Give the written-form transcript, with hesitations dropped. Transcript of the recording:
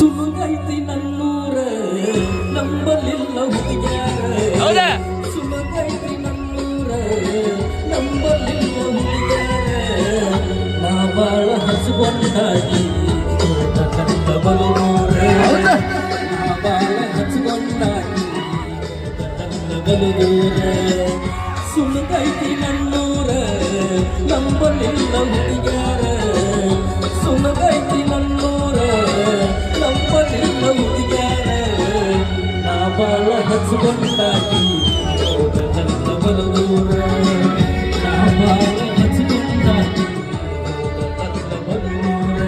ಸುಮಗೈತಿ ನನ್ನೂರ ನಂಬಲಿಲ್ಲ ಹುಡುಗ್ಯಾರ ಸುಮಗೈತಿ ನನ್ನೂರ ನಂಬಲಿಲ್ಲ ಹುಡುಗ್ಯಾರ ನಾ ಬಾಳ ಹಚ್ಕೊಂಡಾಗಿ ತೋಟ ಕಂಡ ಬಲೂರ ನಾ ಬಾಳ ಹಚ್ಕೊಂಡಾಗಿ ತೋಟ ಕಂಡ ಬಲೂರ ಸುಮಗೈತಿ ನನ್ನೂರ ನಂಬಲಿಲ್ಲ ಹುಡುಗ್ಯಾರ ಸುಮಗೈತಿ ನನ್ನೂರ ನಂಬಲಿಲ್ಲ ಹುಡುಗ್ಯಾರ ನಾ ಬಾಳ ಹಚ್ಕೊಂಡಾಗಿ ತೋಟ ಕಂಡ ಬಲೂರ ನಾ ಬಾಳ ಹಚ್ಕೊಂಡಾಗಿ ತೋಟ ಕಂಡ ಬಲೂರ